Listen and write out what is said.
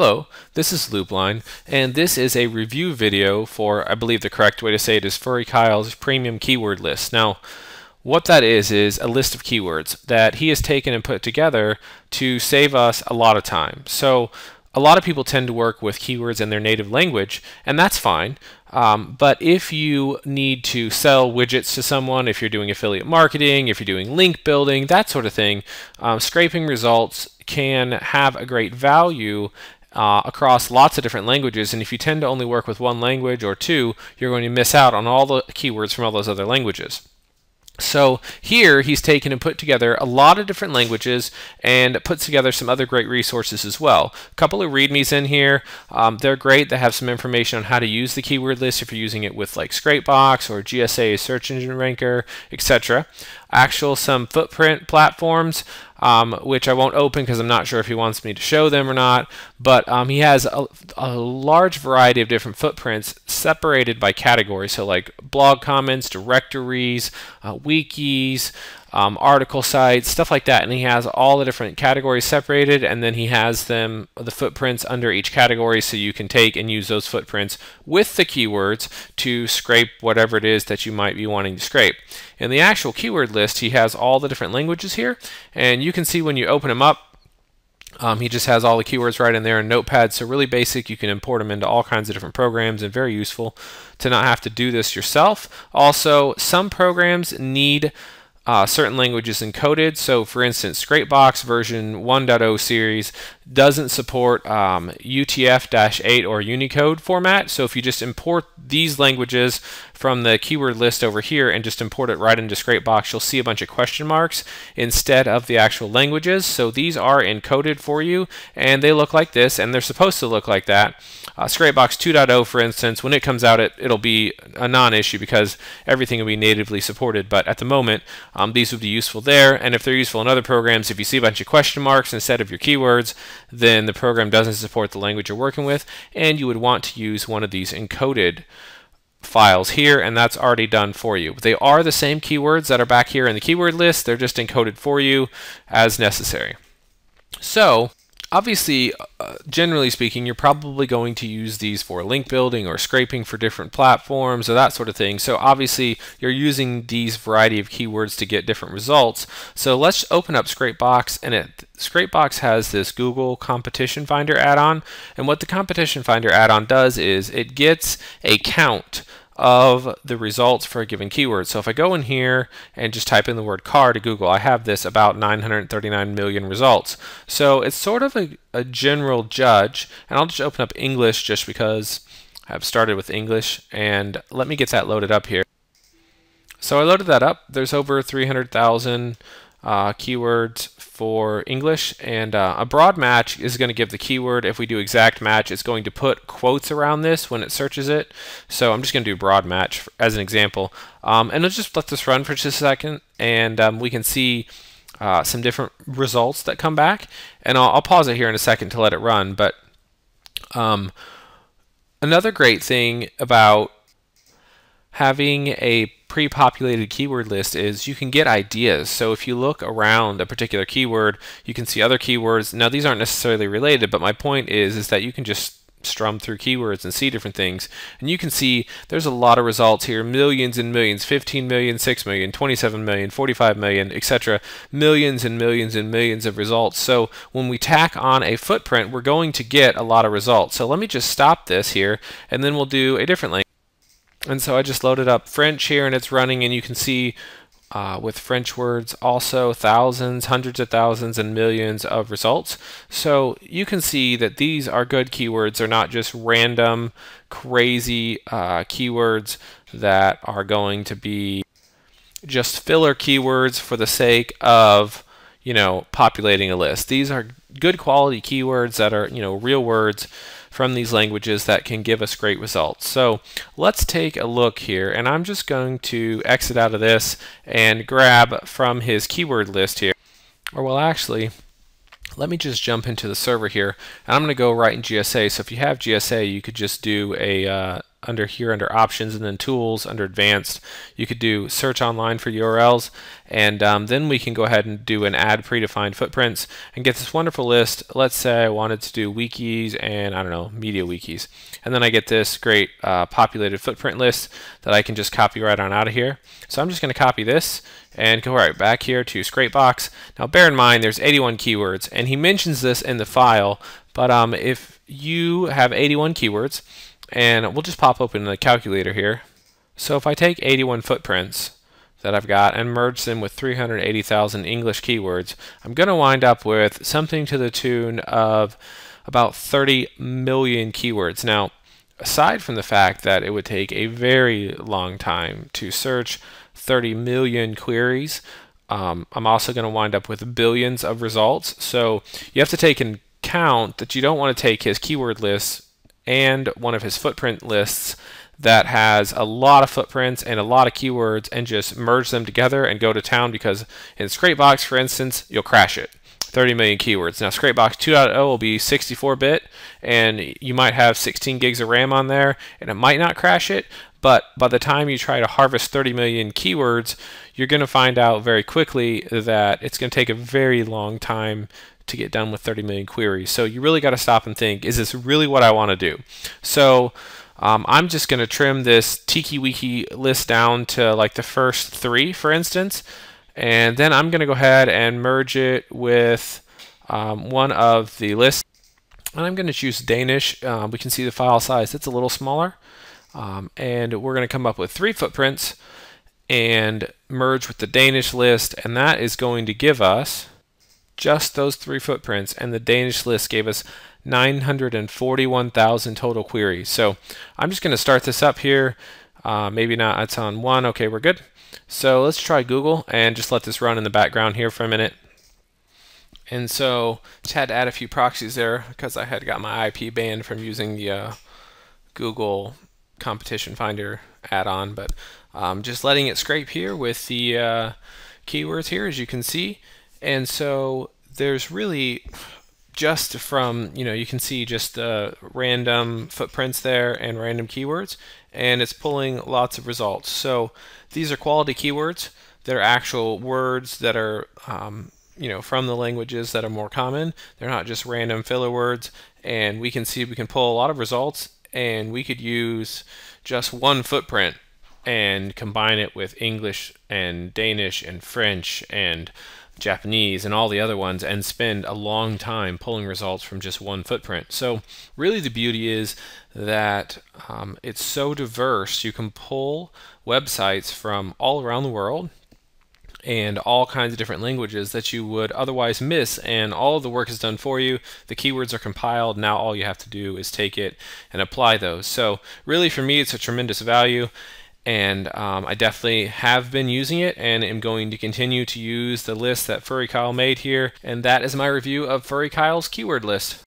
Hello, this is Loopline, and this is a review video for, I believe the correct way to say it is FuryKyle's premium keyword list. Now, what that is a list of keywords that he has taken and put together to save us a lot of time. So, a lot of people tend to work with keywords in their native language, and that's fine. But if you need to sell widgets to someone, if you're doing affiliate marketing, if you're doing link building, that sort of thing, scraping results can have a great value across lots of different languages, and if you tend to only work with one language or two, you're going to miss out on all the keywords from all those other languages. So here he's taken and put together a lot of different languages and put together some other great resources as well. A couple of readmes in here. They're great. They have some information on how to use the keyword list if you're using it with like Scrapebox or GSA search engine ranker, etc. Some footprint platforms, which I won't open because I'm not sure if he wants me to show them or not, but he has a large variety of different footprints separated by category, so like blog comments, directories, wikis, article sites, stuff like that, and he has all the different categories separated, and then he has the footprints under each category, so you can take and use those footprints with the keywords to scrape whatever it is that you might be wanting to scrape. In the actual keyword list, he has all the different languages here, and you can see when you open them up, he just has all the keywords right in there in Notepad, so really basic. You can import them into all kinds of different programs, and very useful to not have to do this yourself. Also, some programs need certain languages encoded. So for instance, Scrapebox version 1.0 series doesn't support UTF-8 or Unicode format. So if you just import these languages from the keyword list over here and just import it right into Scrapebox, you'll see a bunch of question marks instead of the actual languages. So these are encoded for you, and they look like this, and they're supposed to look like that. Scrapebox 2.0, for instance, when it comes out, it'll be a non-issue because everything will be natively supported. But at the moment, these would be useful there. And if they're useful in other programs, if you see a bunch of question marks instead of your keywords, then the program doesn't support the language you're working with, and you would want to use one of these encoded files here, and that's already done for you. They are the same keywords that are back here in the keyword list. They're just encoded for you as necessary. So obviously, generally speaking, you're probably going to use these for link building or scraping for different platforms or that sort of thing. So obviously, you're using these variety of keywords to get different results. So let's open up Scrapebox, and Scrapebox has this Google Competition Finder add-on. And what the Competition Finder add-on does is it gets a count of the results for a given keyword. So if I go in here and just type in the word car to Google, I have this about 939 million results. So it's sort of a general judge, and I'll just open up English just because I've started with English, and let me get that loaded up here. So I loaded that up. There's over 300,000 keywords for English, and a broad match is going to give the keyword. If we do exact match, it's going to put quotes around this when it searches it. So I'm just going to do broad match as an example, and let's just let this run for just a second, and we can see some different results that come back, and I'll pause it here in a second to let it run. But another great thing about having a pre-populated keyword list is you can get ideas. So if you look around a particular keyword, you can see other keywords. Now these aren't necessarily related, but my point is that you can just strum through keywords and see different things, and you can see there's a lot of results here, millions and millions, 15 million, 6 million, 27 million, 45 million, etc. Millions and millions and millions of results. So when we tack on a footprint, we're going to get a lot of results. So let me just stop this here, and then we'll do a different language. And so I just loaded up French here, and it's running, and you can see with French words also thousands, hundreds of thousands, and millions of results. So you can see that these are good keywords. They're not just random, crazy keywords that are going to be just filler keywords for the sake of, populating a list. These are good quality keywords that are, real words from these languages that can give us great results. So let's take a look here, and I'm just going to exit out of this and grab from his keyword list here. Or well, actually, let me just jump into the server here, and I'm going to go right in GSA. So if you have GSA, you could just do a under here under options, and then tools under advanced you could do search online for URLs, and then we can go ahead and do an add predefined footprints and get this wonderful list. Let's say I wanted to do wikis and I don't know, media wikis, and then I get this great populated footprint list that I can just copy right on out of here. So I'm just going to copy this and go right back here to Scrapebox. Now bear in mind there's 81 keywords, and he mentions this in the file, but if you have 81 keywords, and we'll just pop open the calculator here. So if I take 81 footprints that I've got and merge them with 380,000 English keywords, I'm going to wind up with something to the tune of about 30 million keywords. Now, aside from the fact that it would take a very long time to search 30 million queries, I'm also going to wind up with billions of results. So you have to take into account that you don't want to take his keyword lists and one of his footprint lists that has a lot of footprints and a lot of keywords and just merge them together and go to town, because in Scrapebox, for instance, you'll crash it. 30 million keywords. Now Scrapebox 2.0 will be 64-bit, and you might have 16 gigs of RAM on there, and it might not crash it, but by the time you try to harvest 30 million keywords, you're going to find out very quickly that it's going to take a very long time to get done with 30 million queries. So you really got to stop and think, is this really what I want to do? So I'm just going to trim this TikiWiki list down to like the first 3, for instance, and then I'm going to go ahead and merge it with one of the lists, and I'm going to choose Danish. We can see the file size, it's a little smaller, and we're going to come up with 3 footprints and merge with the Danish list, and that is going to give us just those 3 footprints, and the Danish list gave us 941,000 total queries. So I'm just going to start this up here. Maybe not, it's on 1. Okay, we're good. So let's try Google and just let this run in the background here for a minute. And so just had to add a few proxies there because I had got my IP banned from using the Google Competition Finder add-on, but just letting it scrape here with the keywords here, as you can see. And so there's really just from, you can see just the random footprints there and random keywords, and it's pulling lots of results. So these are quality keywords. They're actual words that are from the languages that are more common. They're not just random filler words, and we can see we can pull a lot of results, and we could use just one footprint and combine it with English and Danish and French and Japanese and all the other ones and spend a long time pulling results from just one footprint. So really the beauty is that it's so diverse. You can pull websites from all around the world and all kinds of different languages that you would otherwise miss, and all of the work is done for you. The keywords are compiled. Now all you have to do is take it and apply those. So really for me it's a tremendous value, and I definitely have been using it and am going to continue to use the list that FuryKyle made here, and that is my review of FuryKyle's keyword list.